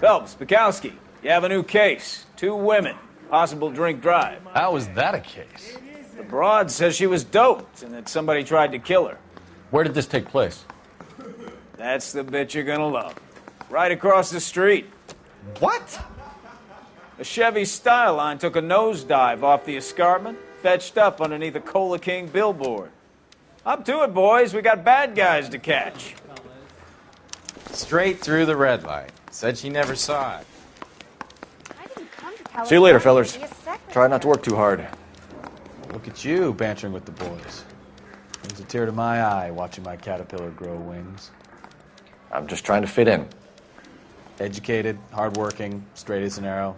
Phelps, Bukowski, you have a new case. 2 women. Possible drink drive. How is that a case? The broad says she was doped and that somebody tried to kill her. Where did this take place? That's the bit you're gonna love. Right across the street. What? A Chevy Styline took a nosedive off the escarpment, fetched up underneath a Cola King billboard. Up to it, boys. We got bad guys to catch. Straight through the red light. Said she never saw it. See you later, fellas. Try not to work too hard. Look at you bantering with the boys. Brings a tear to my eye watching my caterpillar grow wings. I'm just trying to fit in. Educated, hardworking, straight as an arrow.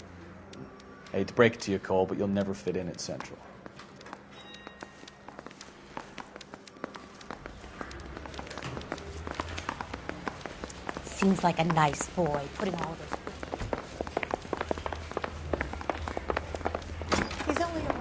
I hate to break it to you, Cole, but you'll never fit in at Central. Seems like a nice boy, putting all this. He's only a...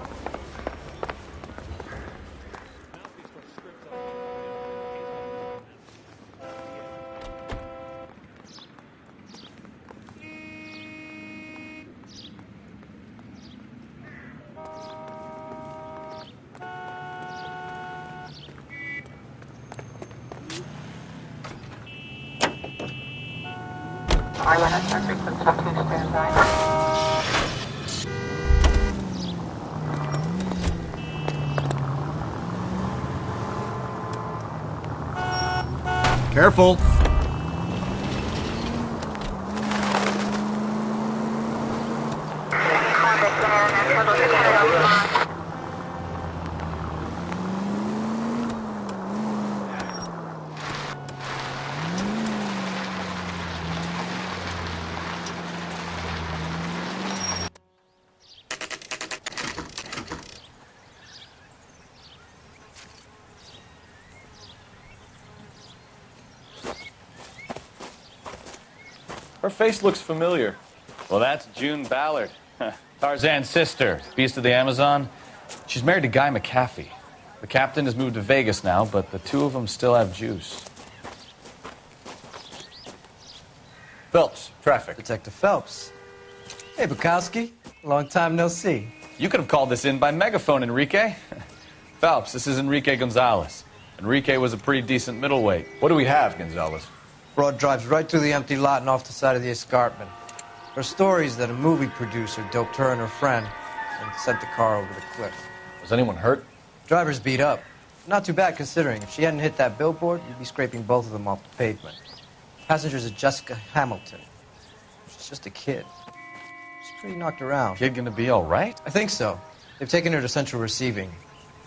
Careful. Her face looks familiar. Well, that's June Ballard, Tarzan's sister, beast of the Amazon. She's married to Guy McAfee. The captain has moved to Vegas now, but the 2 of them still have juice. Phelps, traffic. Detective Phelps. Hey, Bukowski. Long time no see. You could have called this in by megaphone, Enrique. Phelps, this is Enrique Gonzalez. Enrique was a pretty decent middleweight. What do we have, Gonzalez? Broad drives right through the empty lot and off the side of the escarpment. Her story is that a movie producer doped her and her friend and sent the car over the cliff. Was anyone hurt? Driver's beat up. Not too bad considering. If she hadn't hit that billboard, you'd be scraping both of them off the pavement. Passenger's a Jessica Hamilton. She's just a kid. She's pretty knocked around. Kid gonna be all right? I think so. They've taken her to Central Receiving.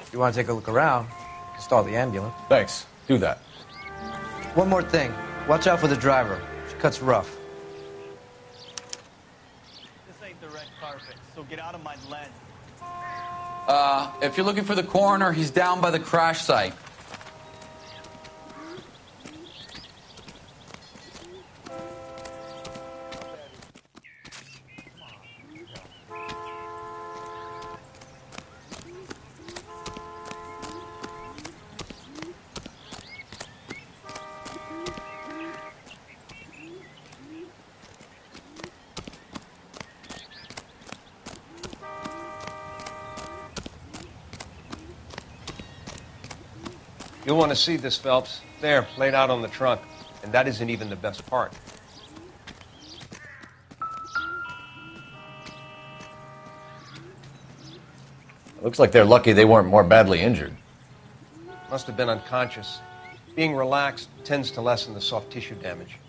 If you want to take a look around, you can stall the ambulance. Thanks. Do that. One more thing. Watch out for the driver. She cuts rough. This ain't the red carpet, so get out of my lens. If you're looking for the coroner, he's down by the crash site. You'll want to see this, Phelps. There, laid out on the trunk. And that isn't even the best part. Looks like they're lucky they weren't more badly injured. Must have been unconscious. Being relaxed tends to lessen the soft tissue damage.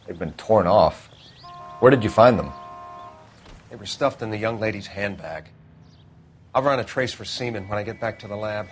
They've been torn off. Where did you find them? They were stuffed in the young lady's handbag. I'll run a trace for semen when I get back to the lab.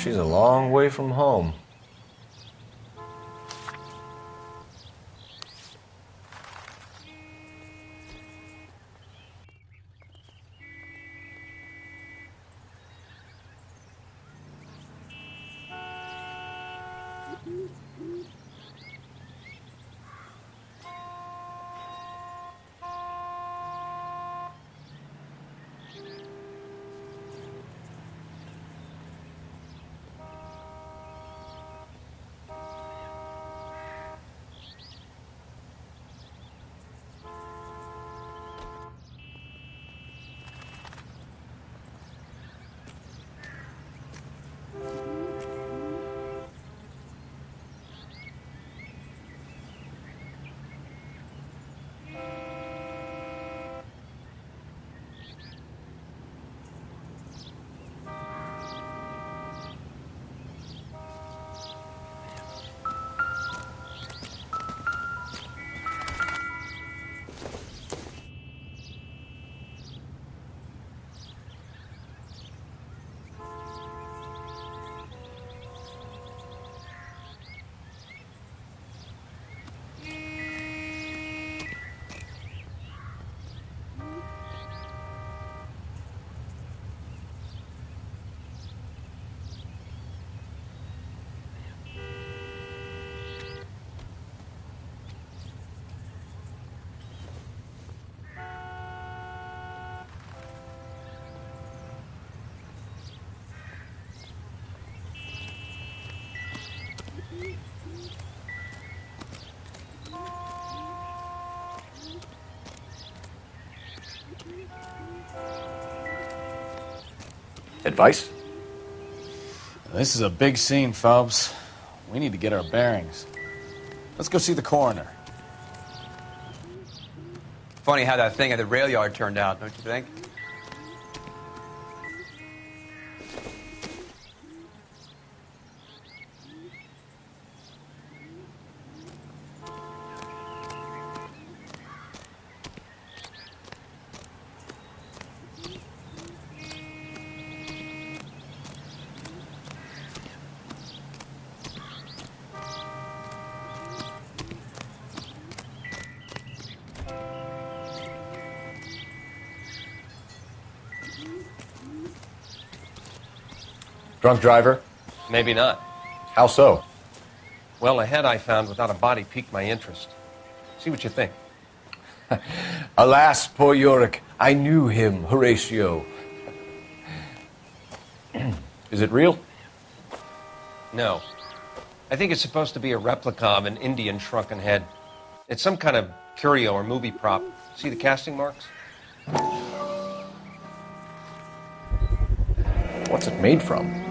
She's a long way from home. Advice? This is a big scene, Phelps. We need to get our bearings. Let's go see the coroner. Funny how that thing at the rail yard turned out, don't you think? Drunk driver? Maybe not. How so? Well, a head I found without a body piqued my interest. See what you think. Alas, poor Yorick, I knew him, Horatio. Is it real? No. I think it's supposed to be a replica of an Indian shrunken head. It's some kind of curio or movie prop. See the casting marks? What's it made from?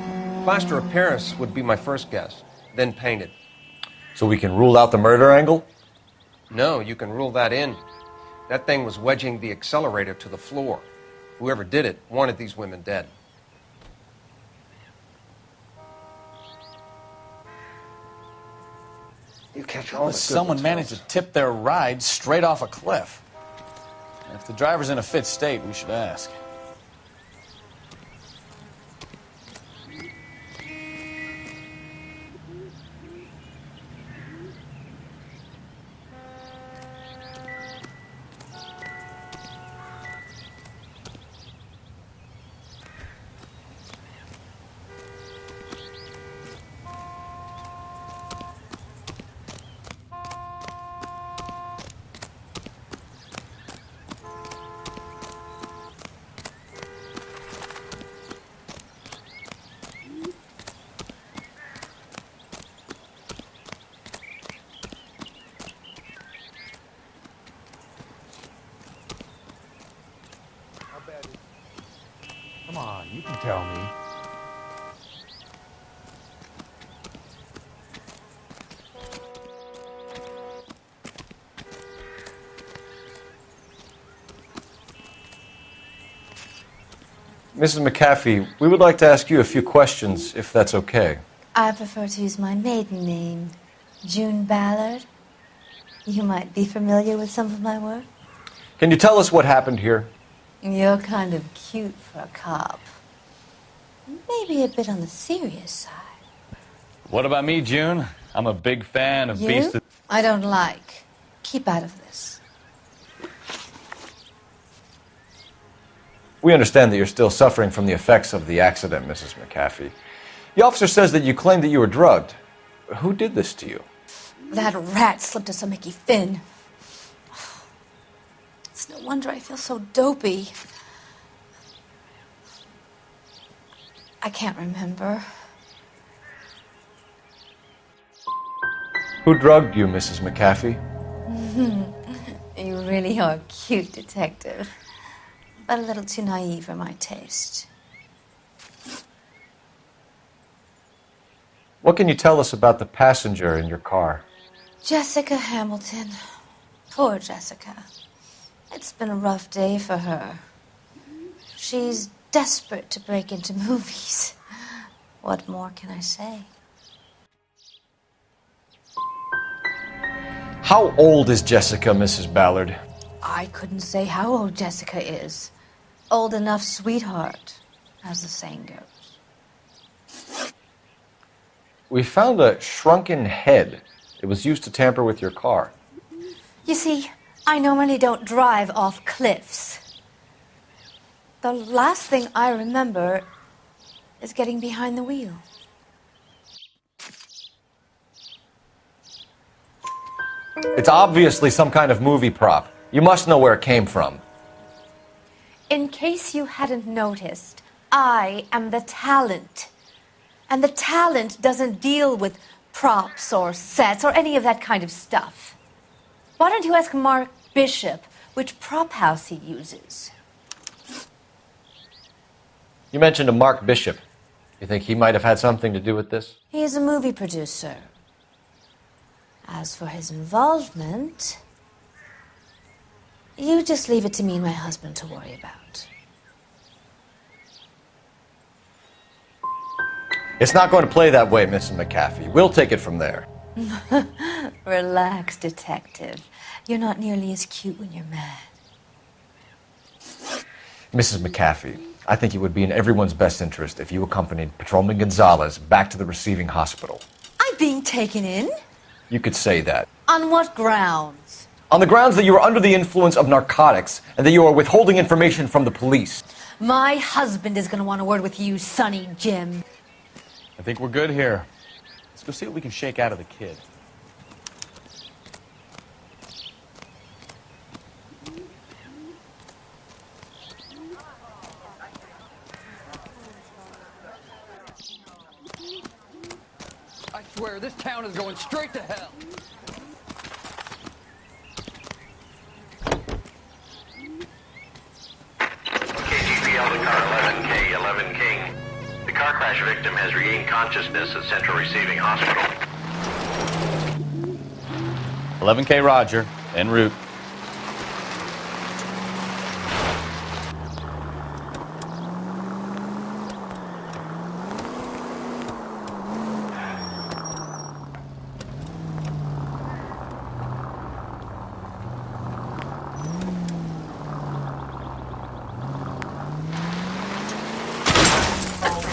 Plaster of Paris would be my first guess, then painted. So we can rule out the murder angle? No, you can rule that in. That thing was wedging the accelerator to the floor. Whoever did it wanted these women dead. You catch all the Someone managed to tip their ride straight off a cliff. If the driver's in a fit state, we should ask. Come on, you can tell me. Mrs. McAfee, we would like to ask you a few questions, if that's okay. I prefer to use my maiden name, June Ballard. You might be familiar with some of my work. Can you tell us what happened here? You're kind of cute for a cop. Maybe a bit on the serious side. What about me, June? I'm a big fan of Beast You? of... I don't like. Keep out of this. We understand that you're still suffering from the effects of the accident, Mrs. McAfee. The officer says that you claimed that you were drugged. Who did this to you? That rat slipped us a Mickey Finn. It's no wonder I feel so dopey. I can't remember. Who drugged you, Mrs. McAfee? You really are a cute detective, but a little too naive for my taste. What can you tell us about the passenger in your car? Jessica Hamilton. Poor Jessica. It's been a rough day for her. She's desperate to break into movies. What more can I say? How old is Jessica, Mrs. Ballard? I couldn't say how old Jessica is. Old enough, sweetheart, as the saying goes. We found a shrunken head. It was used to tamper with your car. You see, I normally don't drive off cliffs. The last thing I remember is getting behind the wheel. It's obviously some kind of movie prop. You must know where it came from. In case you hadn't noticed, I am the talent. And the talent doesn't deal with props or sets or any of that kind of stuff. Why don't you ask Mark Bishop which prop house he uses? You mentioned a Mark Bishop. You think he might have had something to do with this? He is a movie producer. As for his involvement, you just leave it to me and my husband to worry about. It's not going to play that way, Mrs. McAfee. We'll take it from there. Relax, detective. You're not nearly as cute when you're mad. Mrs. McAfee, I think it would be in everyone's best interest if you accompanied Patrolman Gonzalez back to the receiving hospital. I'm being taken in? You could say that. On what grounds? On the grounds that you are under the influence of narcotics and that you are withholding information from the police. My husband is going to want a word with you, Sonny Jim. I think we're good here. Let's go see what we can shake out of the kid. I swear, this town is going straight to hell. KGPL to car 11K, 11 King. The car crash victim has regained consciousness at Central Receiving Hospital. 11K Roger, en route.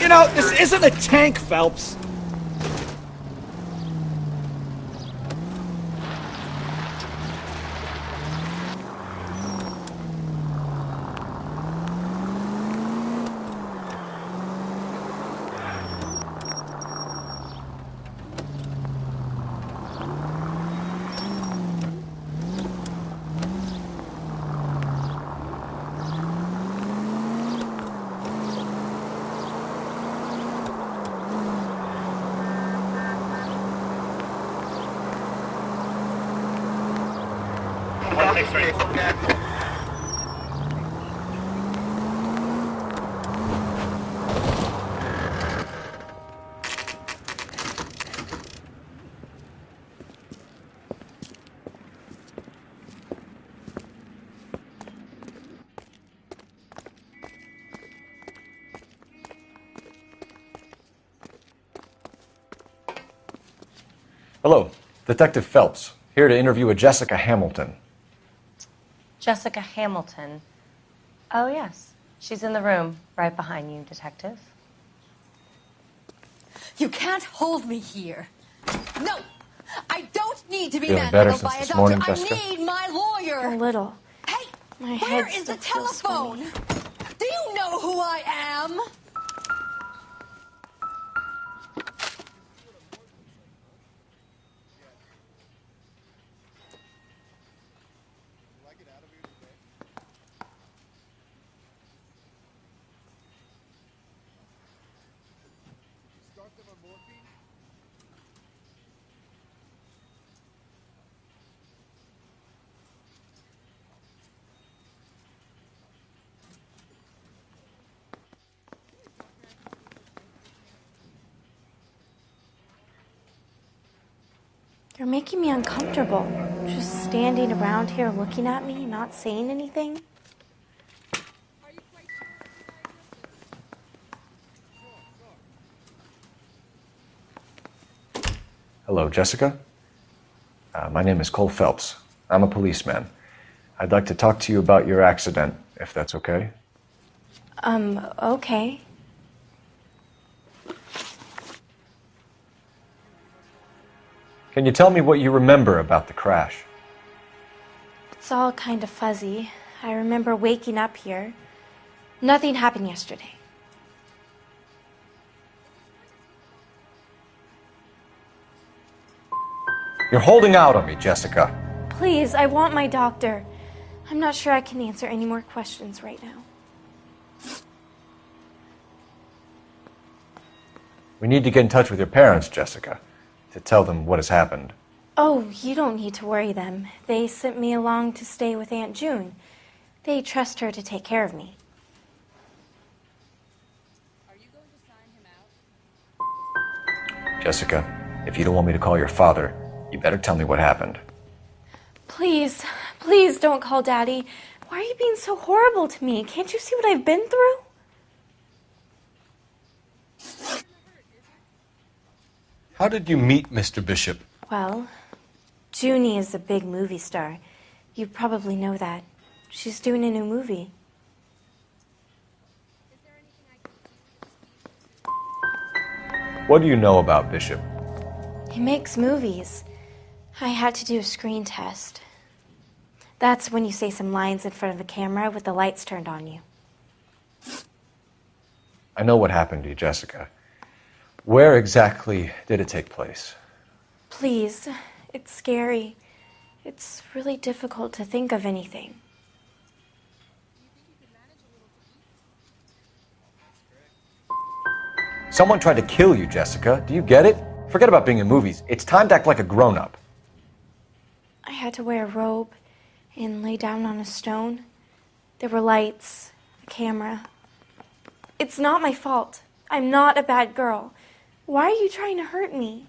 You know, this isn't a tank, Phelps. Hello, Detective Phelps, here to interview a Jessica Hamilton. Jessica Hamilton. Oh, yes. She's in the room right behind you, Detective. You can't hold me here. No! I don't need to be Feeling better manhandled by since a this morning, doctor. Jessica? I need my lawyer. A little. Hey, My where head is the still feels telephone? funny. Do you know who I am? You're making me uncomfortable. Just standing around here looking at me, not saying anything. Hello, Jessica. My name is Cole Phelps. I'm a policeman. I'd like to talk to you about your accident, if that's okay. Okay. Can you tell me what you remember about the crash? It's all kind of fuzzy. I remember waking up here. Nothing happened yesterday. You're holding out on me, Jessica. Please, I want my doctor. I'm not sure I can answer any more questions right now. We need to get in touch with your parents, Jessica, to tell them what has happened. Oh, you don't need to worry them. They sent me along to stay with Aunt June. They trust her to take care of me. Jessica, if you don't want me to call your father, you better tell me what happened. Please, please don't call Daddy. Why are you being so horrible to me? Can't you see what I've been through? How did you meet Mr. Bishop? Well, Junie is a big movie star. You probably know that. She's doing a new movie. What do you know about Bishop? He makes movies. I had to do a screen test. That's when you say some lines in front of a camera with the lights turned on you. I know what happened to you, Jessica. Where exactly did it take place? Please, it's scary. It's really difficult to think of anything. Someone tried to kill you, Jessica. Do you get it? Forget about being in movies. It's time to act like a grown-up. I had to wear a robe and lay down on a stone. There were lights, a camera. It's not my fault. I'm not a bad girl. Why are you trying to hurt me?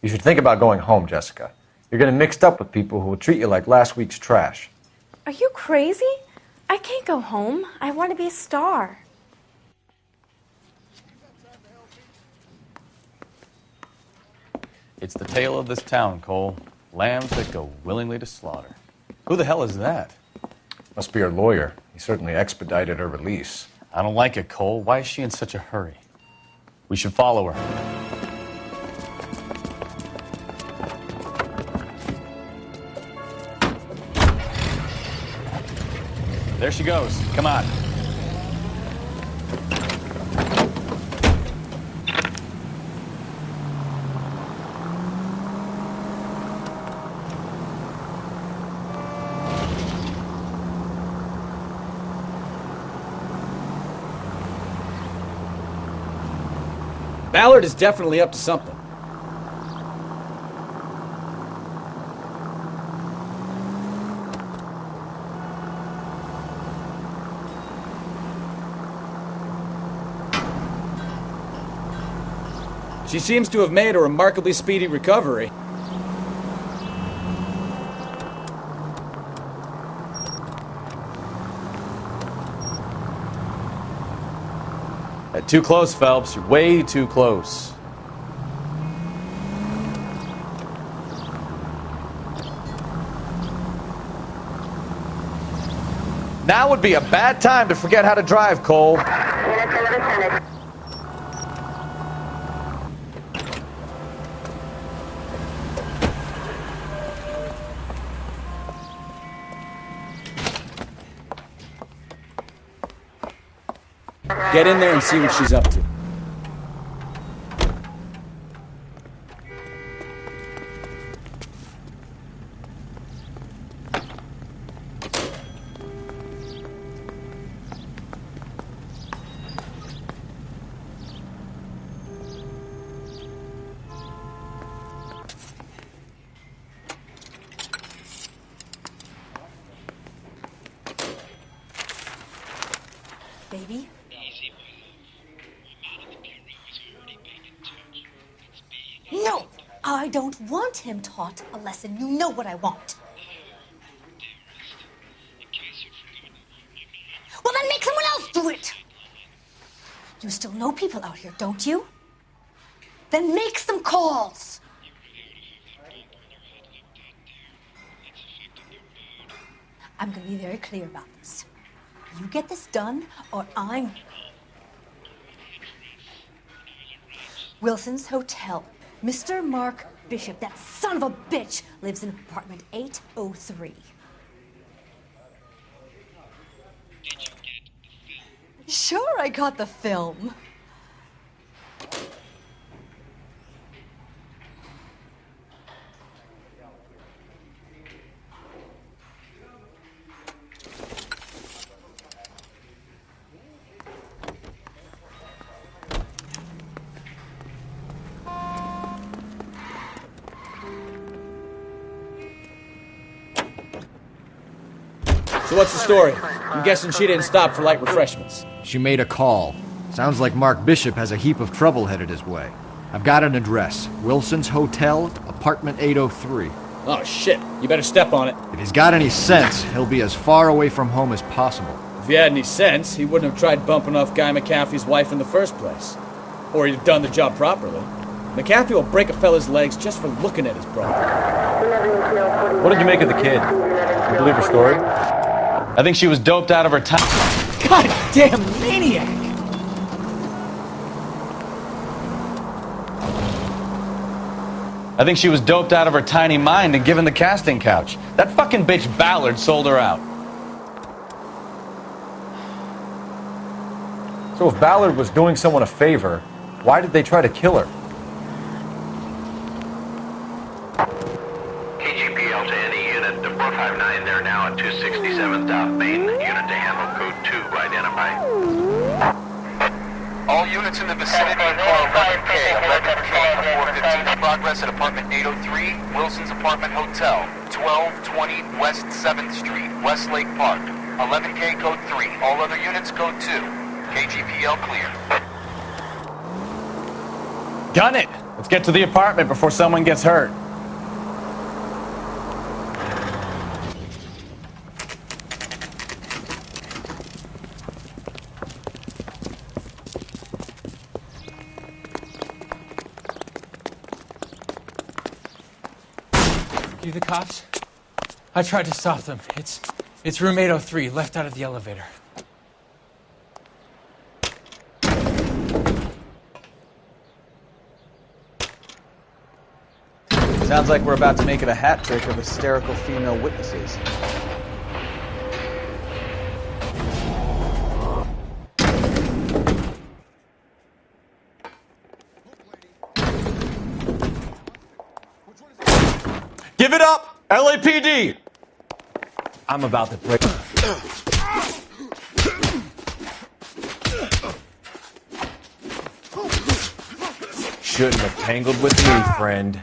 You should think about going home, Jessica. You're getting mixed up with people who will treat you like last week's trash. Are you crazy? I can't go home. I want to be a star. It's the tale of this town, Cole. Lambs that go willingly to slaughter. Who the hell is that? Must be her lawyer. He certainly expedited her release. I don't like it, Cole. Why is she in such a hurry? We should follow her. There she goes. Come on. Ballard is definitely up to something. She seems to have made a remarkably speedy recovery. Too close, Phelps. You're way too close. Now would be a bad time to forget how to drive, Cole. Get in there and see what she's up to. Baby? No! I don't want him taught a lesson. You know what I want. Well, then make someone else do it! You still know people out here, don't you? Then make some calls! I'm gonna be very clear about this. You get this done, or I'm... Wilson's Hotel. Mr. Mark Bishop, that son of a bitch, lives in apartment 803. Sure, I got the film. So what's the story? I'm guessing she didn't stop for light refreshments. She made a call. Sounds like Mark Bishop has a heap of trouble headed his way. I've got an address. Wilson's Hotel, apartment 803. Oh, shit. You better step on it. If he's got any sense, he'll be as far away from home as possible. If he had any sense, he wouldn't have tried bumping off Guy McAfee's wife in the first place. Or he'd have done the job properly. McAfee will break a fella's legs just for looking at his property. What did you make of the kid? You believe her story? I think she was doped out of her time. Goddamn maniac! I think she was doped out of her tiny mind and given the casting couch. That fucking bitch Ballard sold her out. So if Ballard was doing someone a favor, why did they try to kill her? KGPL to any unit, the 459, they're now at 267 South Main. Unit to handle code 2, identify. All units in the vicinity of car 11K, 11K, 415 progress at apartment 803, Wilson's Apartment Hotel, 1220 West 7th Street, Westlake Park. 11K code 3, all other units code 2. KGPL clear. Gun it! Let's get to the apartment before someone gets hurt. You the cops? I tried to stop them. It's room 803, left out of the elevator. Sounds like we're about to make it a hat trick of hysterical female witnesses. Give it up! LAPD! I'm about to break... Shouldn't have tangled with me, friend.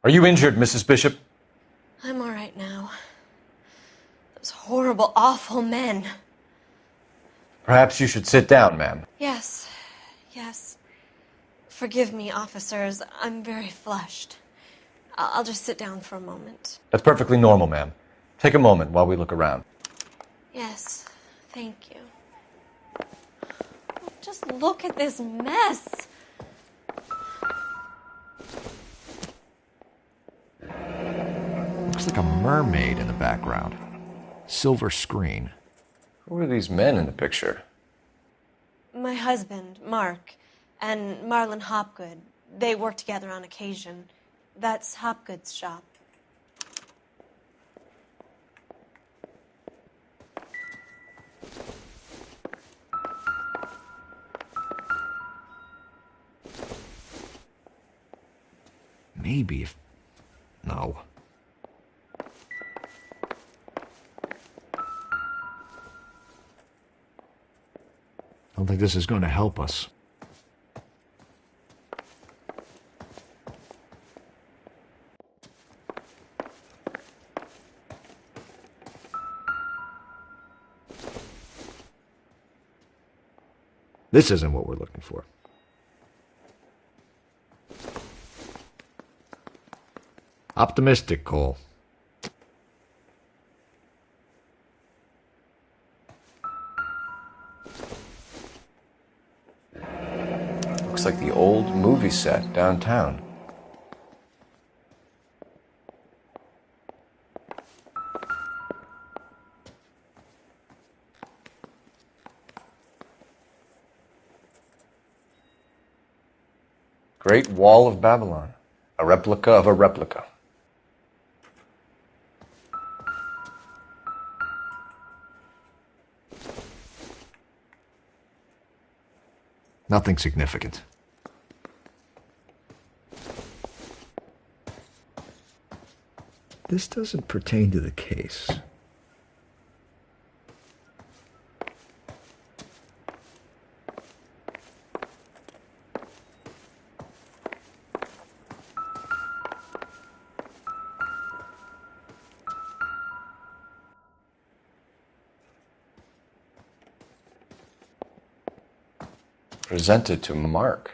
Are you injured, Mrs. Bishop? I'm all right now. Those horrible, awful men. Perhaps you should sit down, ma'am. Yes, yes. Forgive me, officers. I'm very flushed. I'll just sit down for a moment. That's perfectly normal, ma'am. Take a moment while we look around. Yes, thank you. Just look at this mess. Looks like a mermaid in the background. Silver screen. Who are these men in the picture? My husband, Mark, and Marlon Hopgood. They work together on occasion. That's Hopgood's shop. Maybe if... No. I don't think this is going to help us. This isn't what we're looking for. Optimistic, Cole. Looks like the old movie set downtown. Great Wall of Babylon. A replica of a replica. Nothing significant. This doesn't pertain to the case. Presented to Mark.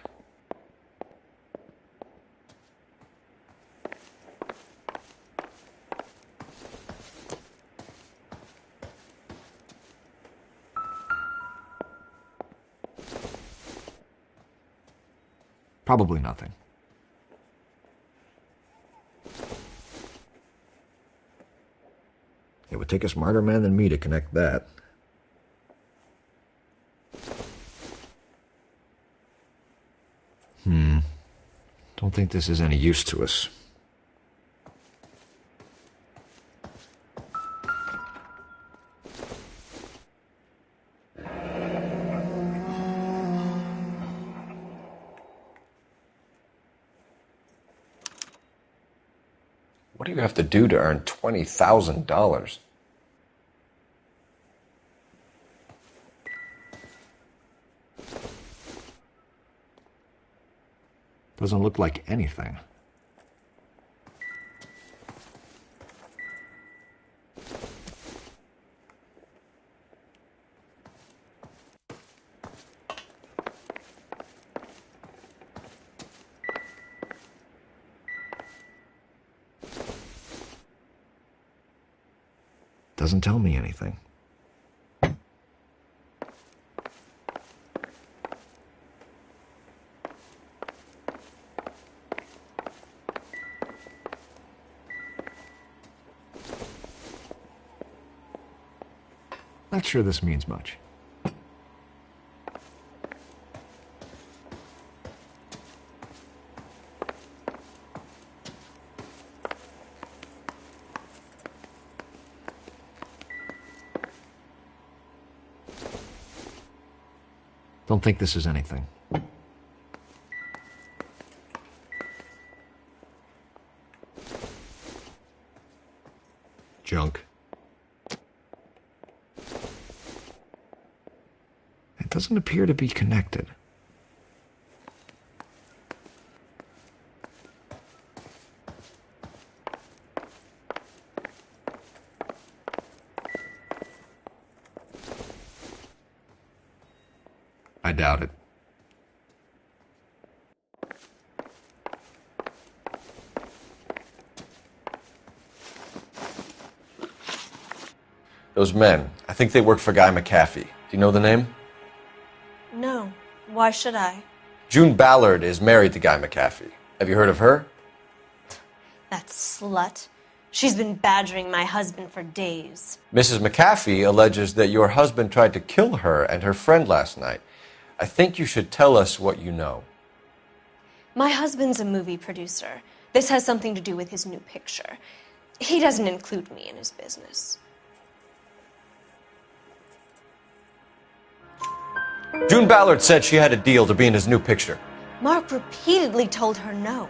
Probably nothing. It would take a smarter man than me to connect that. Don't think this is any use to us. What do you have to do to earn $20,000? Doesn't look like anything. Doesn't tell me anything. Not sure this means much. Don't think this is anything. Junk. It doesn't appear to be connected. I doubt it. Those men, I think they work for Guy McAfee. Do you know the name? No. Why should I? June Ballard is married to Guy McAfee. Have you heard of her? That slut. She's been badgering my husband for days. Mrs. McAfee alleges that your husband tried to kill her and her friend last night. I think you should tell us what you know. My husband's a movie producer. This has something to do with his new picture. He doesn't include me in his business. June Ballard said she had a deal to be in his new picture. Mark repeatedly told her no.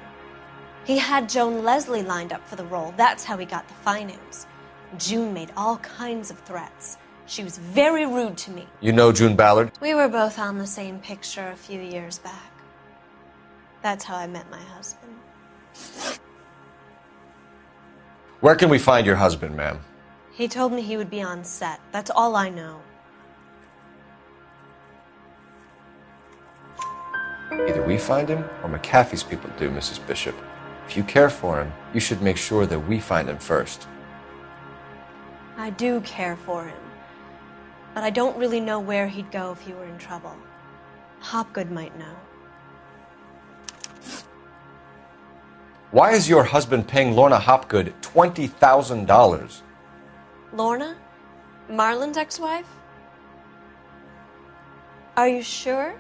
He had Joan Leslie lined up for the role. That's how he got the finance. June made all kinds of threats. She was very rude to me. You know June Ballard? We were both on the same picture a few years back. That's how I met my husband. Where can we find your husband, ma'am? He told me he would be on set. That's all I know. Either we find him or McAfee's people do, Mrs. Bishop. If you care for him, you should make sure that we find him first. I do care for him, but I don't really know where he'd go if he were in trouble. Hopgood might know. Why is your husband paying Lorna Hopgood $20,000? Lorna? Marlon's ex-wife? Are you sure?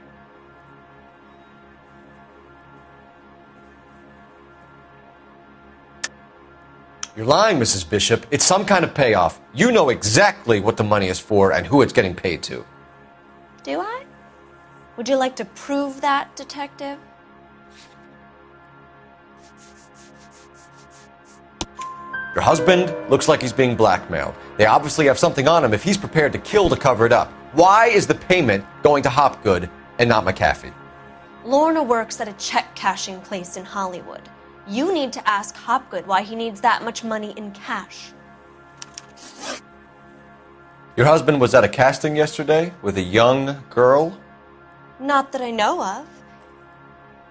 You're lying, Mrs. Bishop. It's some kind of payoff. You know exactly what the money is for and who it's getting paid to. Do I? Would you like to prove that, detective? Your husband looks like he's being blackmailed. They obviously have something on him if he's prepared to kill to cover it up. Why is the payment going to Hopgood and not McAfee? Lorna works at a check-cashing place in Hollywood. You need to ask Hopgood why he needs that much money in cash. Your husband was at a casting yesterday with a young girl? Not that I know of.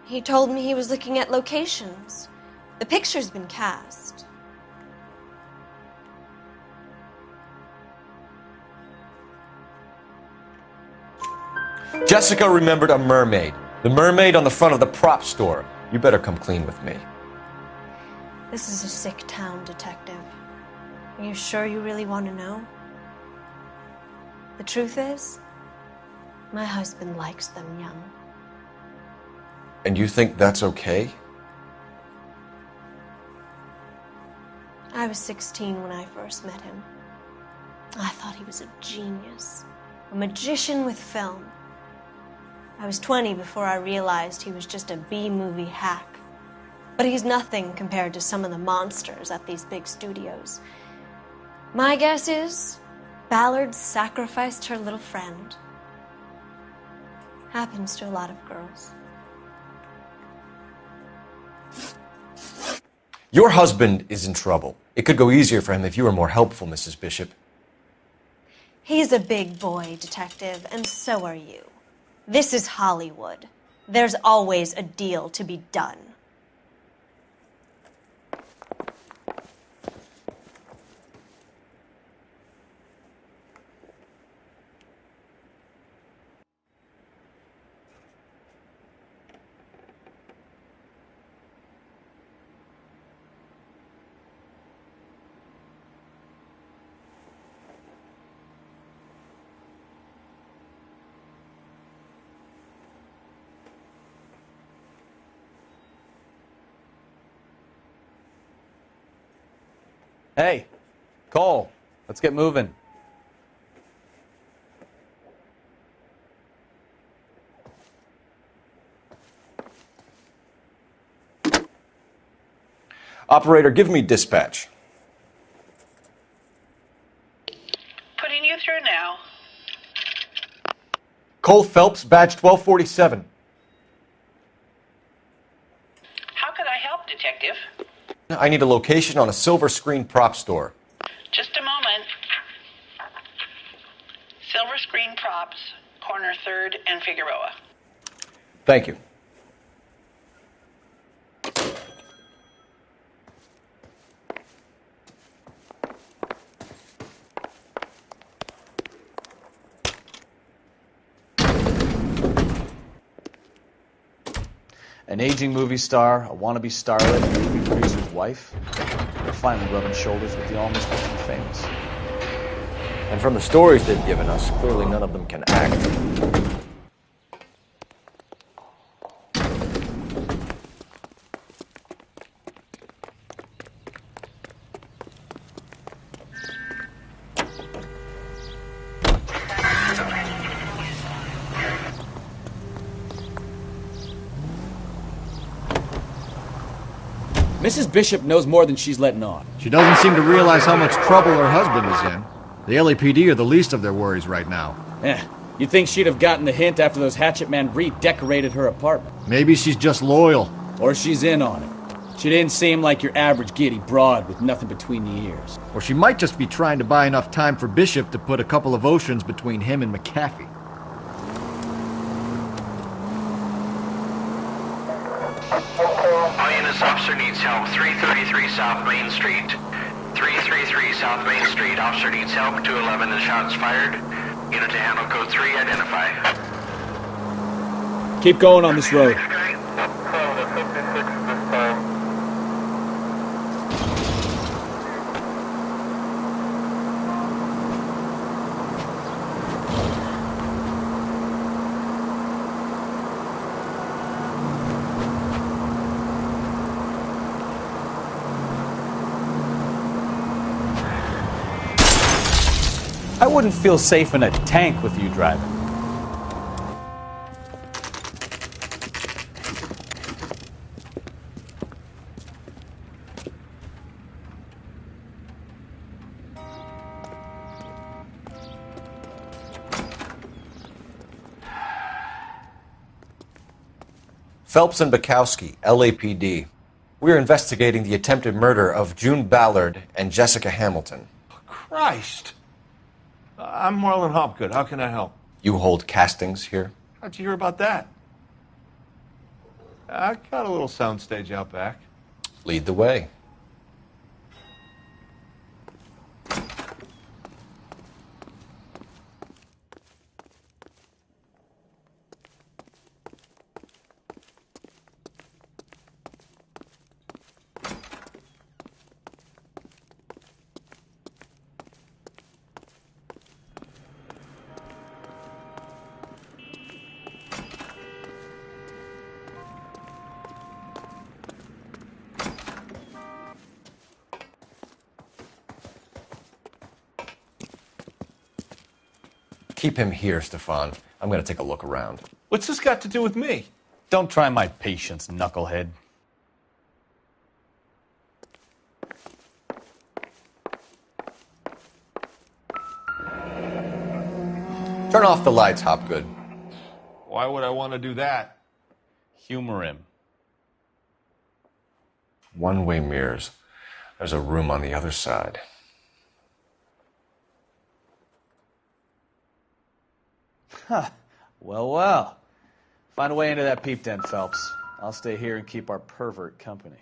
He told me he was looking at locations. The picture's been cast. Jessica remembered a mermaid. The mermaid on the front of the prop store. You better come clean with me. This is a sick town, detective. Are you sure you really want to know? The truth is, my husband likes them young. And you think that's okay? I was 16 when I first met him. I thought he was a genius, a magician with film. I was 20 before I realized he was just a B-movie hack. But he's nothing compared to some of the monsters at these big studios. My guess is Ballard sacrificed her little friend. Happens to a lot of girls. Your husband is in trouble. It could go easier for him if you were more helpful, Mrs. Bishop. He's a big boy, detective, and so are you. This is Hollywood. There's always a deal to be done. Hey, Cole, let's get moving. Operator, give me dispatch. Putting you through now. Cole Phelps, badge 1247. How could I help, Detective? I need a location on a silver screen prop store. Just a moment. Silver Screen Props, corner 3rd and Figueroa. Thank you. An aging movie star, a wannabe starlet, and a movie producer's wife. They're finally rubbing shoulders with the almost too famous. And from the stories they've given us, clearly none of them can act. Mrs. Bishop knows more than she's letting on. She doesn't seem to realize how much trouble her husband is in. The LAPD are the least of their worries right now. You'd think she'd have gotten the hint after those hatchet men redecorated her apartment. Maybe she's just loyal. Or she's in on it. She didn't seem like your average giddy broad with nothing between the ears. Or she might just be trying to buy enough time for Bishop to put a couple of oceans between him and McAfee. This officer needs help. 333 South Main Street. 333 South Main Street. Officer needs help. 211 and shots fired. Unit to handle code 3. Identify. Keep going on this road. I wouldn't feel safe in a tank with you driving. Phelps and Bukowski, LAPD. We're investigating the attempted murder of June Ballard and Jessica Hamilton. Christ! I'm Marlon Hopgood. How can I help? You hold castings here? How'd you hear about that? I got a little soundstage out back. Lead the way. Keep him here, Stefan. I'm going to take a look around. What's this got to do with me? Don't try my patience, knucklehead. Turn off the lights, Hopgood. Why would I want to do that? Humor him. One-way mirrors. There's a room on the other side. Huh. Well. Find a way into that peep den, Phelps. I'll stay here and keep our pervert company.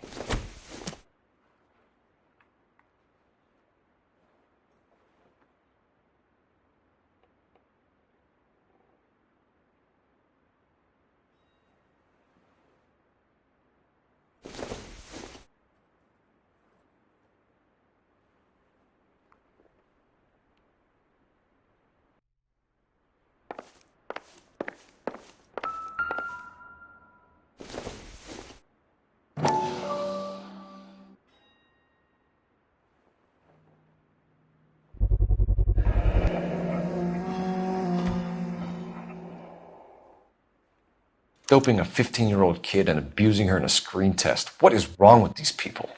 Doping a 15-year-old kid and abusing her in a screen test. What is wrong with these people?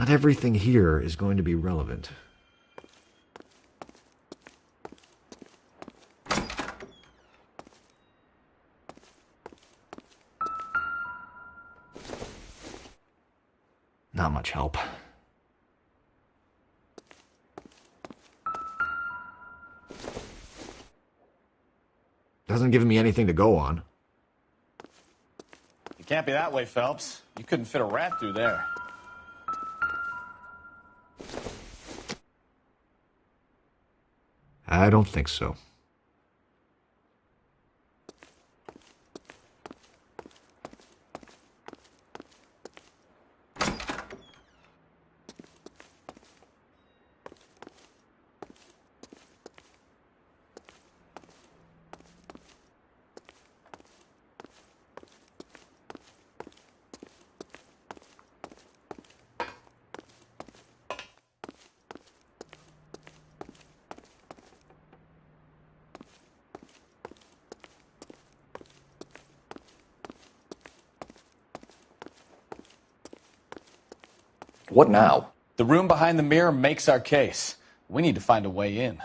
Not everything here is going to be relevant. Not much help. Doesn't give me anything to go on. You can't be that way, Phelps. You couldn't fit a rat through there. I don't think so. What now? The room behind the mirror makes our case. We need to find a way in.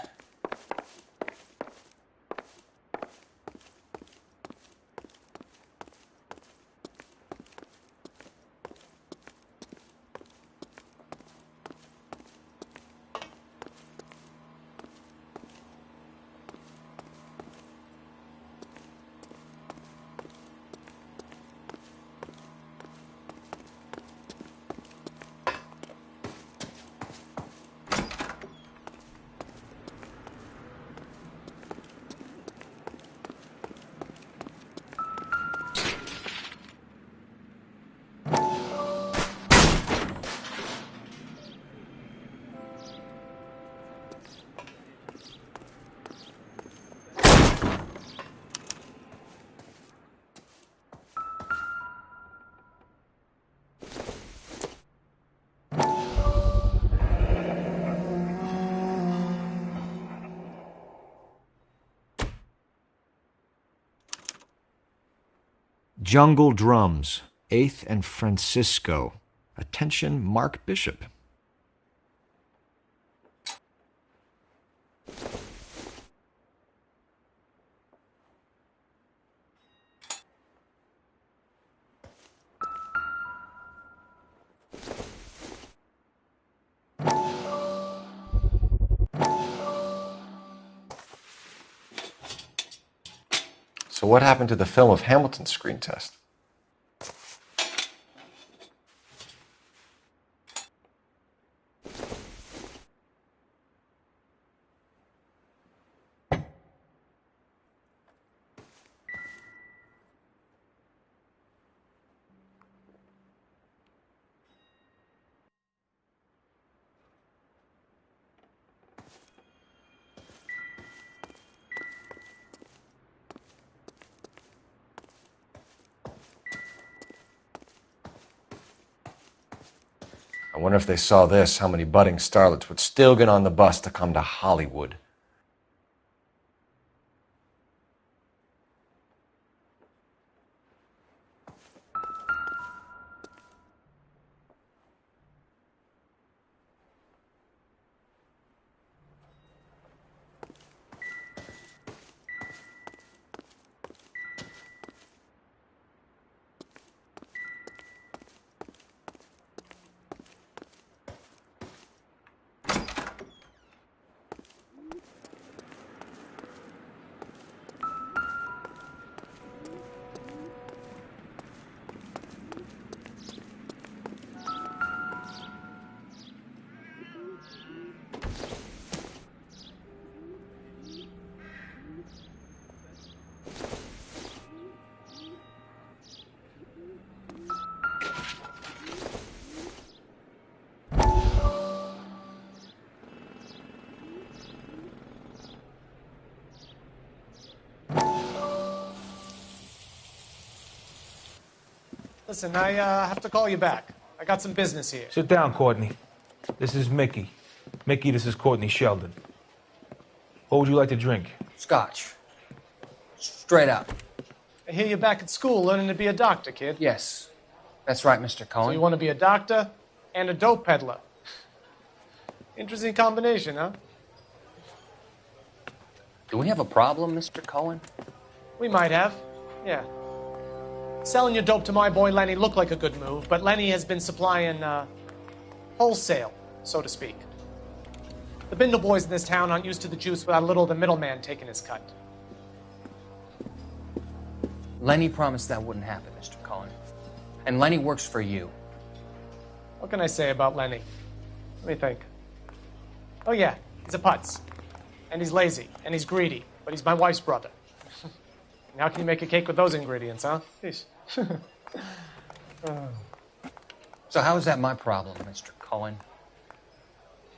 Jungle Drums, 8th and Francisco. Attention, Mark Bishop. So what happened to the film of Hamilton's screen test? I wonder if they saw this, how many budding starlets would still get on the bus to come to Hollywood. Listen, I have to call you back. I got some business here. Sit down, Courtney. This is Mickey. Mickey, this is Courtney Sheldon. What would you like to drink? Scotch. Straight up. I hear you're back at school learning to be a doctor, kid. Yes. That's right, Mr. Cohen. So you want to be a doctor? and a dope peddler. Interesting combination, huh? Do we have a problem, Mr. Cohen? We might have, yeah. Selling your dope to my boy Lenny looked like a good move, but Lenny has been supplying, wholesale, so to speak. The Bindle boys in this town aren't used to the juice without a little of the middleman taking his cut. Lenny promised that wouldn't happen, Mr. Cohen. And Lenny works for you. What can I say about Lenny? Let me think. Oh yeah, he's a putz. And he's lazy, and he's greedy, but he's my wife's brother. And how can you make a cake with those ingredients, huh? Jeez. So how is that my problem, Mr. Cohen?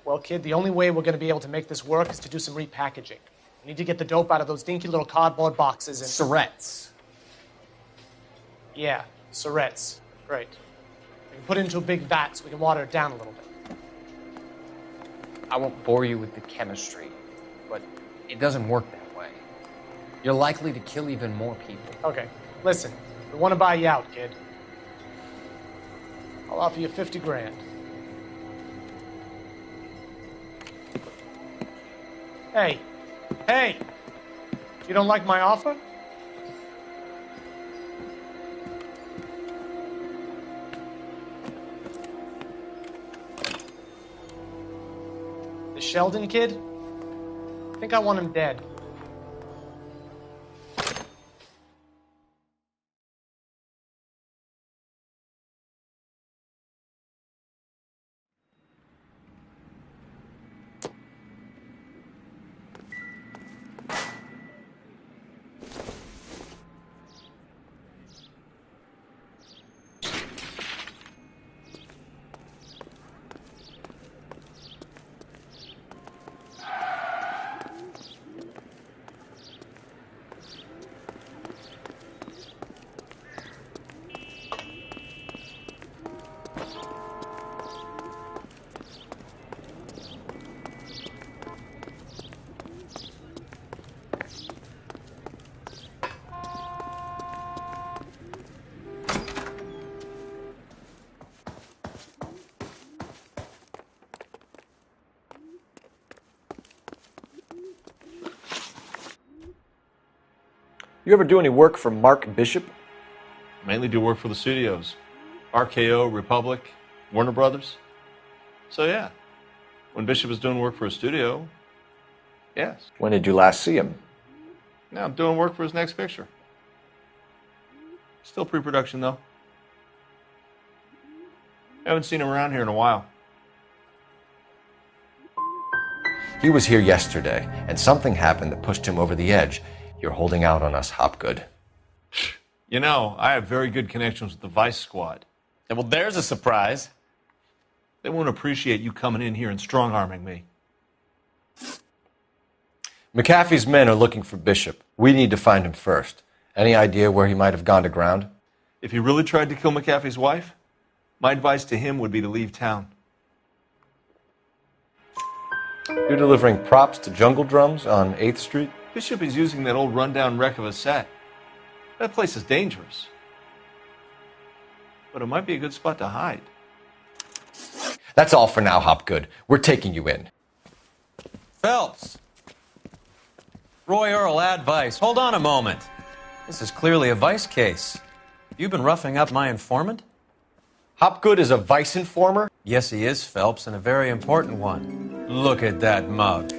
Well, kid, the only way we're going to be able to make this work is to do some repackaging. We need to get the dope out of those dinky little cardboard boxes and... Surrettes. Yeah, Surrettes. Great. We can put it into a big vat so we can water it down a little bit. I won't bore you with the chemistry, but it doesn't work that way. You're likely to kill even more people. Okay, listen. We want to buy you out, kid. I'll offer you 50 grand. Hey. Hey! You don't like my offer? The Sheldon kid? I think I want him dead. You ever do any work for Mark Bishop? Mainly do work for the studios. RKO, Republic, Warner Brothers. So yeah, when Bishop was doing work for a studio, yes. When did you last see him? Now I'm doing work for his next picture. Still pre-production though. Haven't seen him around here in a while. He was here yesterday, and something happened that pushed him over the edge. You're holding out on us, Hopgood. You know, I have very good connections with the Vice Squad. And well, there's a surprise. They won't appreciate you coming in here and strong-arming me. McAfee's men are looking for Bishop. We need to find him first. Any idea where he might have gone to ground? If he really tried to kill McAfee's wife, my advice to him would be to leave town. You're delivering props to Jungle Drums on 8th Street? Bishop is using that old rundown wreck of a set. That place is dangerous. But it might be a good spot to hide. That's all for now, Hopgood. We're taking you in. Phelps! Roy Earl, ad vice. Hold on a moment. This is clearly a vice case. You've been roughing up my informant? Hopgood is a vice informer? Yes, he is, Phelps, and a very important one. Look at that mug.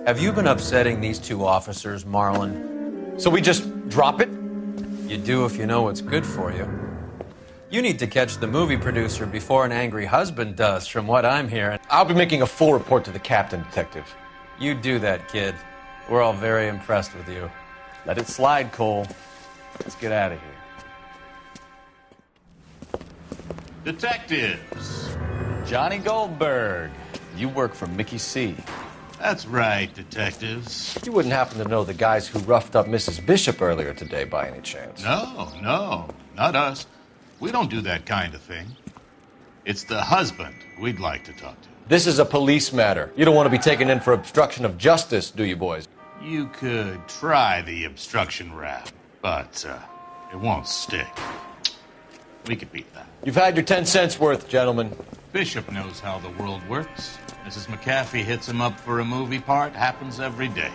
Have you been upsetting these two officers, Marlin? So we just drop it? You do if you know what's good for you. You need to catch the movie producer before an angry husband does, from what I'm hearing. I'll be making a full report to the captain, Detective. You do that, kid. We're all very impressed with you. Let it slide, Cole. Let's get out of here. Detectives. Johnny Goldberg. You work for Mickey C. That's right, detectives. You wouldn't happen to know the guys who roughed up Mrs. Bishop earlier today by any chance? No, not us. We don't do that kind of thing. It's the husband we'd like to talk to. This is a police matter. You don't want to be taken in for obstruction of justice, do you, boys? You could try the obstruction rap, but it won't stick. We could beat that. You've had your 10 cents worth, gentlemen. Bishop knows how the world works. Mrs. McAfee hits him up for a movie part. Happens every day.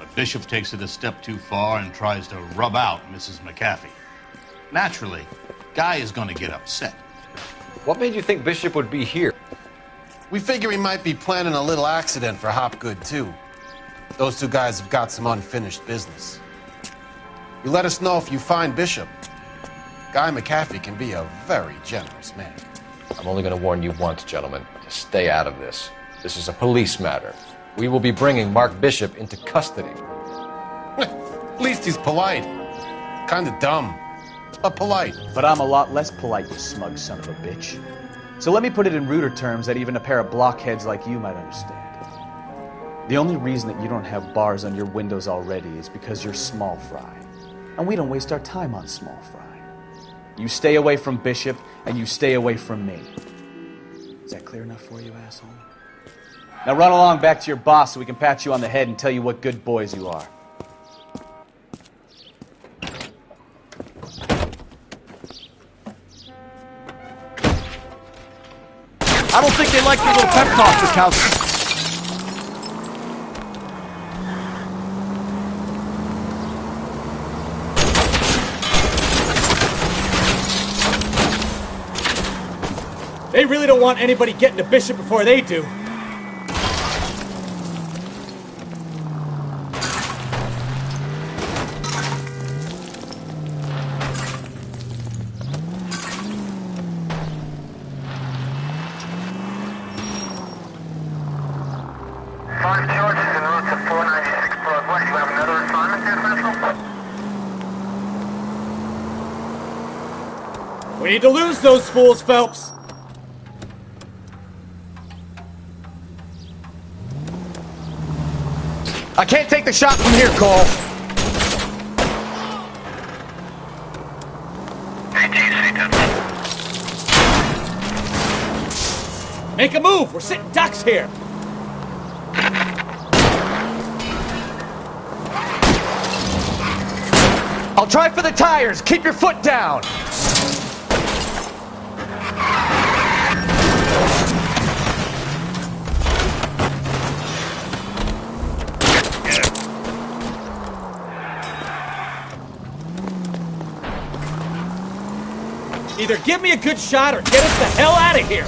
But Bishop takes it a step too far and tries to rub out Mrs. McAfee. Naturally, Guy is going to get upset. What made you think Bishop would be here? We figure he might be planning a little accident for Hopgood, too. Those two guys have got some unfinished business. You let us know if you find Bishop. Guy McAfee can be a very generous man. I'm only going to warn you once, gentlemen, to stay out of this. This is a police matter. We will be bringing Mark Bishop into custody. At least he's polite. Kind of dumb, but polite. But I'm a lot less polite, you smug son of a bitch. So let me put it in ruder terms that even a pair of blockheads like you might understand. The only reason that you don't have bars on your windows already is because you're small fry. And we don't waste our time on small fry. You stay away from Bishop, and you stay away from me. Is that clear enough for you, asshole? Now run along back to your boss so we can pat you on the head and tell you what good boys you are. I don't think they like your little pep talk, Bukowski. They really don't want anybody getting to Bishop before they do. We need to lose those fools, Phelps. I can't take the shot from here, Cole. Make a move. We're sitting ducks here. I'll try for the tires. Keep your foot down. Either give me a good shot or get us the hell out of here.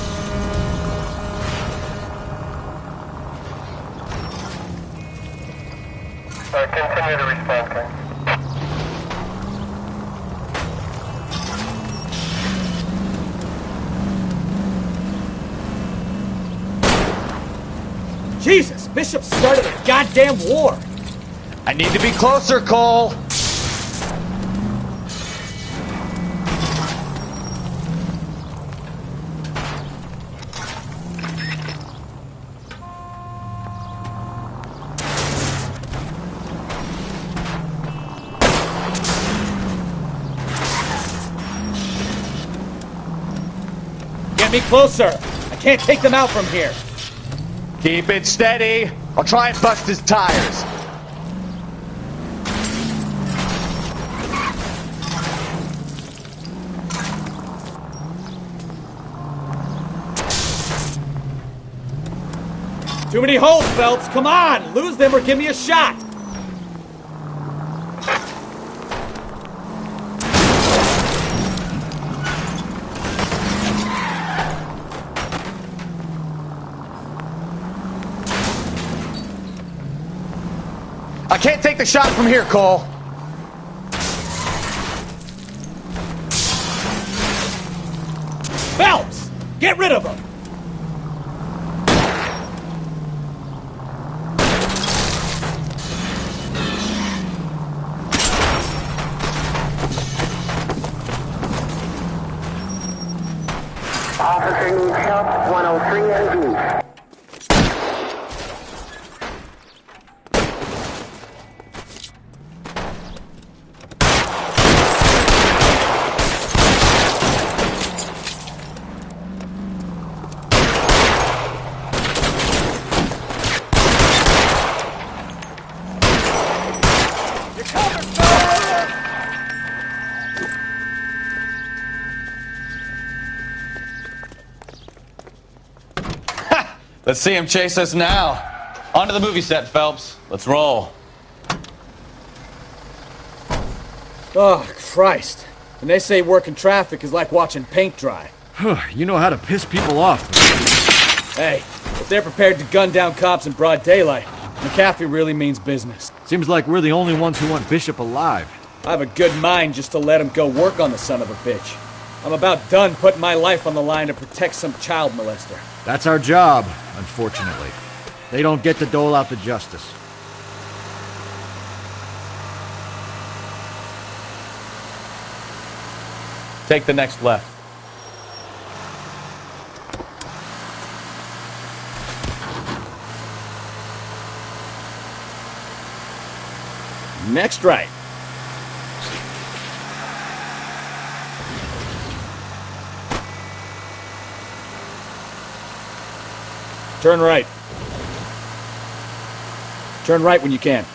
Continue to respond, King. Jesus, Bishop started a goddamn war. I need to be closer, Cole. Get me closer. I can't take them out from here. Keep it steady. I'll try and bust his tires. Too many holes, Phelps. Come on. Lose them or give me a shot. I can't take the shot from here, Cole. Phelps! Get rid of him! Officer needs help, 103 AD. Let's see him chase us now. Onto the movie set, Phelps. Let's roll. Oh, Christ. And they say working traffic is like watching paint dry. You know how to piss people off. Hey, if they're prepared to gun down cops in broad daylight, McAfee really means business. Seems like we're the only ones who want Bishop alive. I have a good mind just to let him go work on the son of a bitch. I'm about done putting my life on the line to protect some child molester. That's our job, unfortunately. They don't get to dole out the justice. Take the next left. Next right. Turn right. Turn right when you can.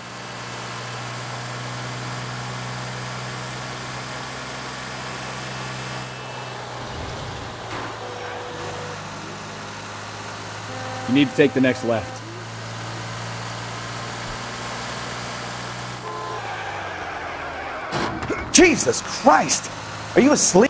You need to take the next left. Jesus Christ! Are you asleep?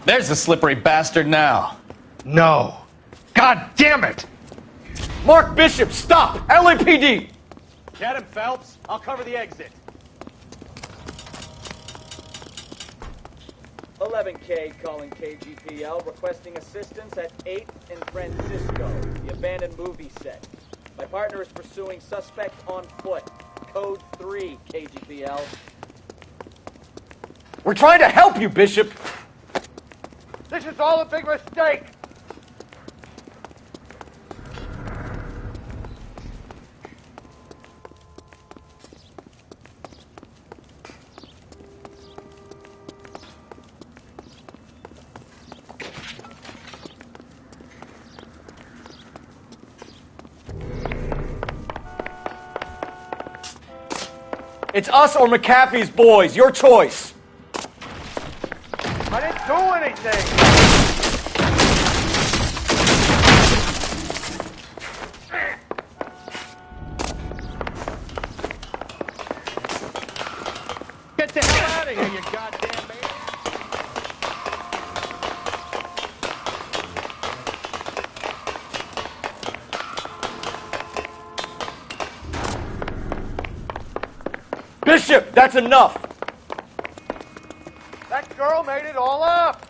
There's the slippery bastard now. No. God damn it! Mark Bishop, stop! LAPD! Get him, Phelps. I'll cover the exit. 11K calling KGPL, requesting assistance at 8th and Francisco, the abandoned movie set. My partner is pursuing suspect on foot. Code 3, KGPL. We're trying to help you, Bishop! This is all a big mistake! It's us or McAfee's boys. Your choice. I didn't do anything! Get the hell out of here, you goddamn man! Bishop, that's enough! That girl made it all up!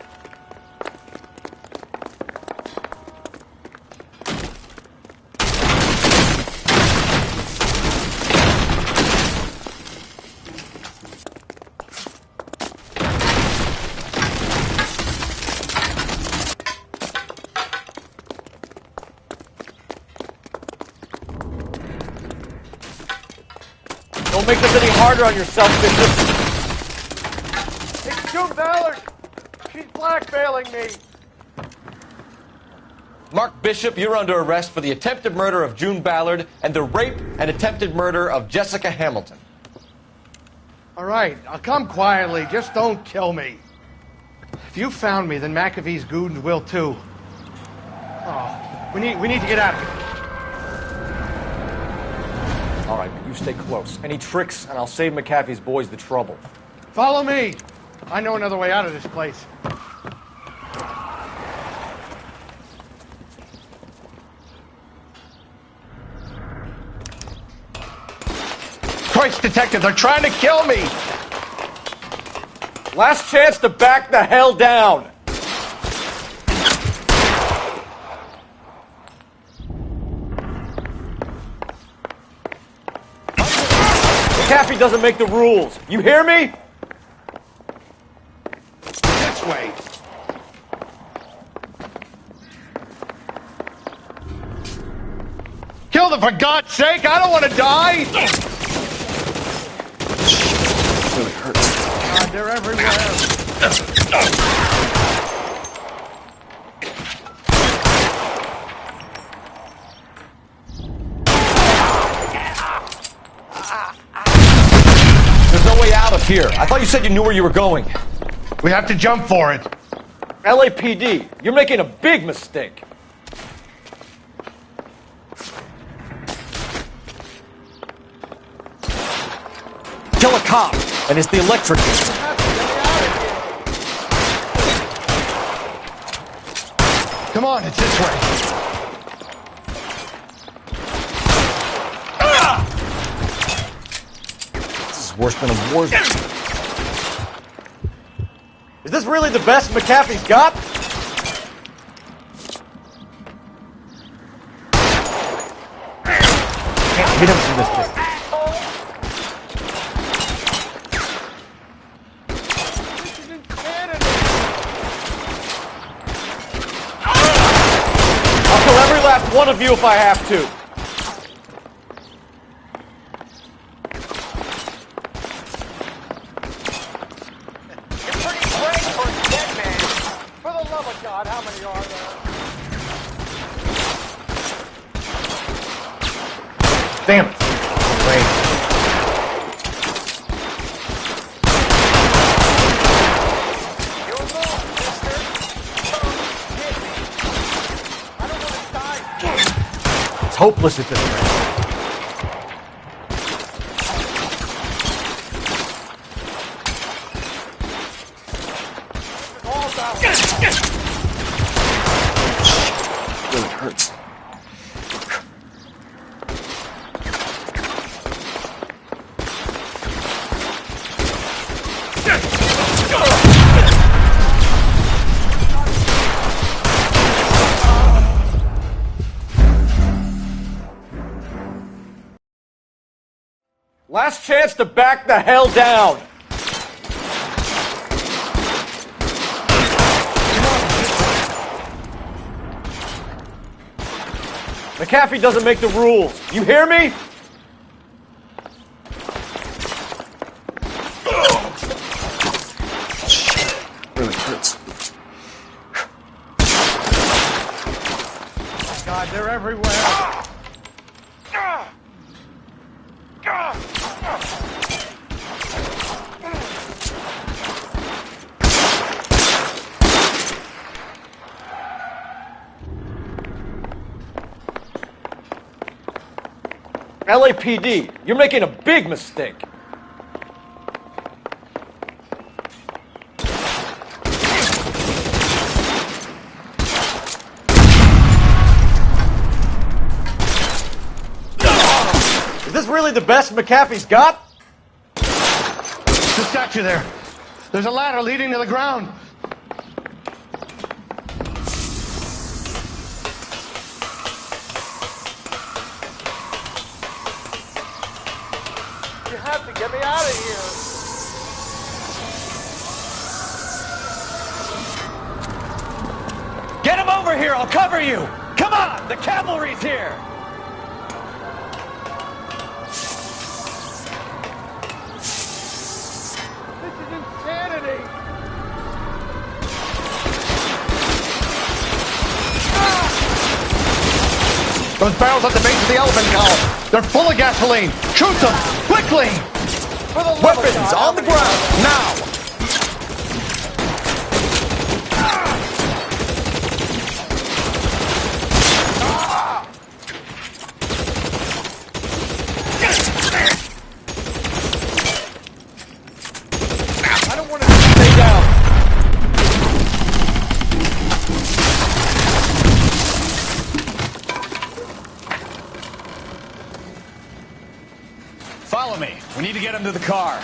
Don't make this any harder on yourself, Bishop. It's June Ballard! She's blackmailing me! Mark Bishop, you're under arrest for the attempted murder of June Ballard and the rape and attempted murder of Jessica Hamilton. All right, I'll come quietly. Just don't kill me. If you found me, then McAfee's goons will too. Oh, we need to get out of here. All right, but you stay close. Any tricks, and I'll save McAfee's boys the trouble. Follow me. I know another way out of this place. Christ, detective, they're trying to kill me! Last chance to back the hell down! McAfee doesn't make the rules. You hear me? This way. Kill them for God's sake! I don't want to die! Really hurts. God, they're everywhere. here? I thought you said you knew where you were going. We have to jump for it. LAPD, you're making a big mistake. Kill a cop, and it's the electric. Come on, it's this way. This is worse than a war zone. Is this really the best McAfee's got? Can't hit him from this distance. I'll kill every last one of you if I have to. For the love of God, how many are there? Damn it. Great. It's hopeless at this point. Really hurts. Last chance to back the hell down. McAfee doesn't make the rules. You hear me? Really hurts. Oh God, they're everywhere. LAPD, you're making a big mistake. Is this really the best McAfee's got? The statue there. There's a ladder leading to the ground. You have to get me out of here. Get him over here, I'll cover you! Come on, the cavalry's here! This is insanity. Those barrels at the base of the elephant column. They're full of gasoline. Shoot them! Quickly! Weapons on the ground, now! I don't want to stay down. Follow me. We need to get him to the car.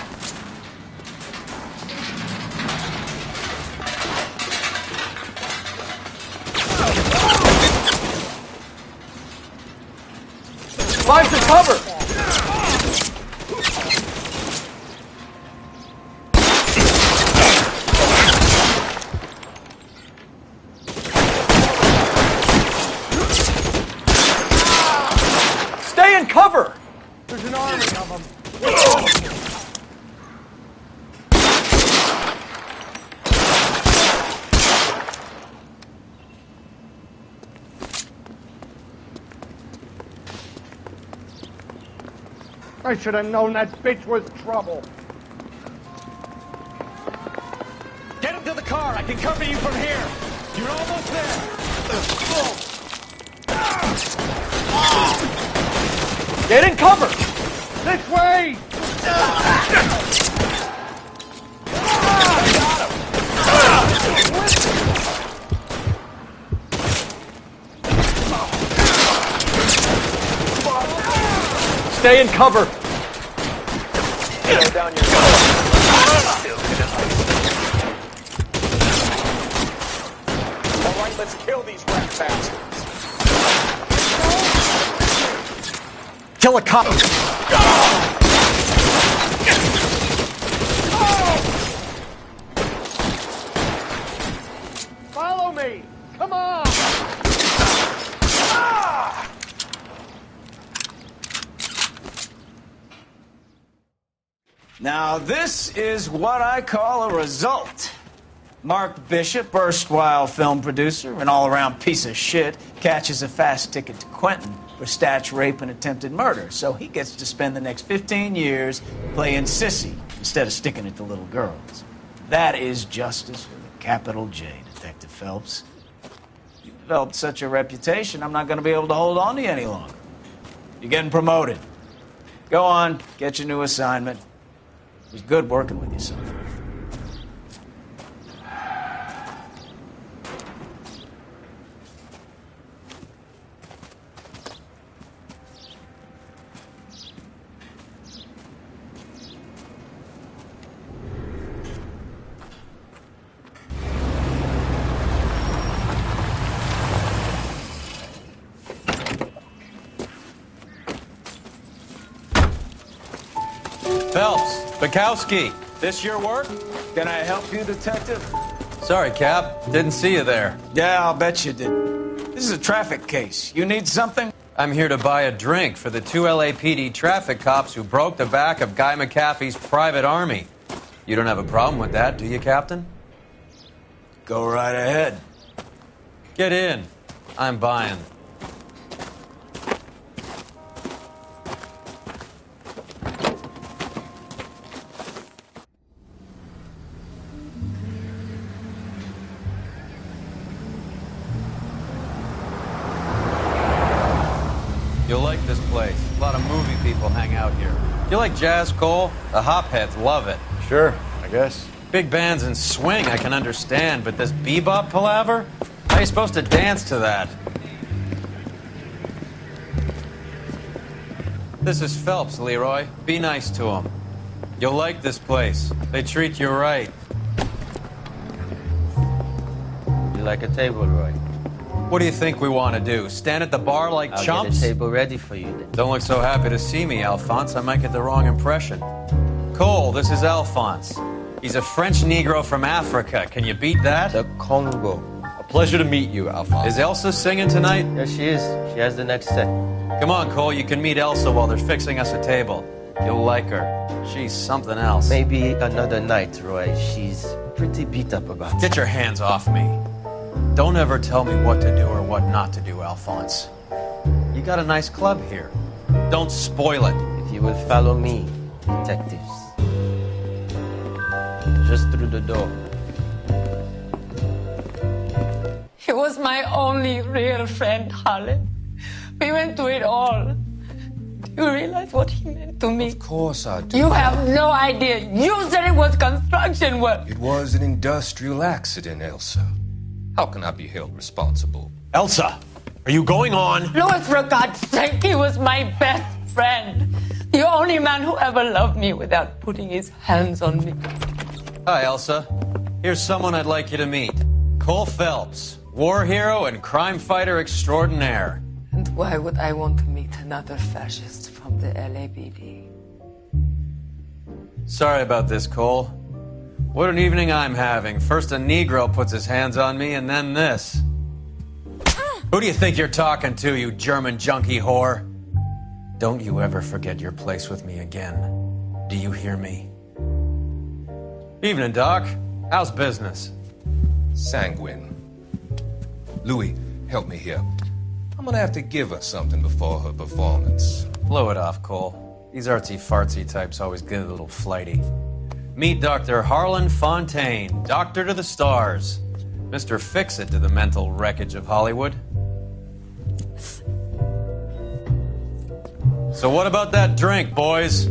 Find some cover! Stay in cover! There's an army of them. I should have known that bitch was trouble. car. I can cover you from here. You're almost there. Get in cover. This way! Stay in cover. Slow down your gun. All right, let's kill these rat bastards. Kill a cop. Follow me! Come on! Now, this is what I call a result. Mark Bishop, erstwhile film producer and all-around piece of shit, catches a fast ticket to Quentin for statch rape and attempted murder, so he gets to spend the next 15 years playing sissy instead of sticking it to little girls. That is justice with a capital J, Detective Phelps. You developed such a reputation, I'm not going to be able to hold on to you any longer. You're getting promoted. Go on, get your new assignment. It was good working with you, son. Phelps, Bukowski, this your work? Can I help you, Detective? Sorry, Cap. Didn't see you there. Yeah, I'll bet you did. This is a traffic case. You need something? I'm here to buy a drink for the 2 LAPD traffic cops who broke the back of Guy McAfee's private army. You don't have a problem with that, do you, Captain? Go right ahead. Get in. I'm buying. You'll like this place. A lot of movie people hang out here. You like jazz, Cole? The hopheads love it. Sure, I guess. Big bands and swing I can understand, but this bebop palaver? How are you supposed to dance to that? This is Phelps, Leroy. Be nice to him. You'll like this place. They treat you right. You like a table, Roy? What do you think we want to do? Stand at the bar like I'll chumps? get a table ready for you then. Don't look so happy to see me, Alphonse. I might get the wrong impression. Cole, this is Alphonse. He's a French Negro from Africa. Can you beat that? The Congo. A pleasure to meet you, Alphonse. Is Elsa singing tonight? Yes, she is. She has the next set. Come on, Cole. You can meet Elsa while they're fixing us a table. You'll like her. She's something else. Maybe another night, Roy. She's pretty beat up about it. Get your hands off me. Don't ever tell me what to do or what not to do, Alphonse. You got a nice club here. Don't spoil it. If you will follow me, detectives. Just through the door. He was my only real friend, Harlan. We went through it all. Do you realize what he meant to me? Of course I do. You have no idea. You said it was construction work. It was an industrial accident, Elsa. How can I be held responsible? Elsa, are you going on? Louis, for God's sake, he was my best friend. The only man who ever loved me without putting his hands on me. Hi, Elsa. Here's someone I'd like you to meet. Cole Phelps, war hero and crime fighter extraordinaire. And why would I want to meet another fascist from the LAPD? Sorry about this, Cole. What an evening I'm having. First a Negro puts his hands on me, and then this. Who do you think you're talking to, you German junkie whore? Don't you ever forget your place with me again. Do you hear me? Evening, Doc. How's business? Sanguine. Louis, help me here. I'm gonna have to give her something before her performance. Blow it off, Cole. These artsy-fartsy types always get a little flighty. Meet Dr. Harlan Fontaine, doctor to the stars. Mr. Fix-It to the mental wreckage of Hollywood. So what about that drink, boys?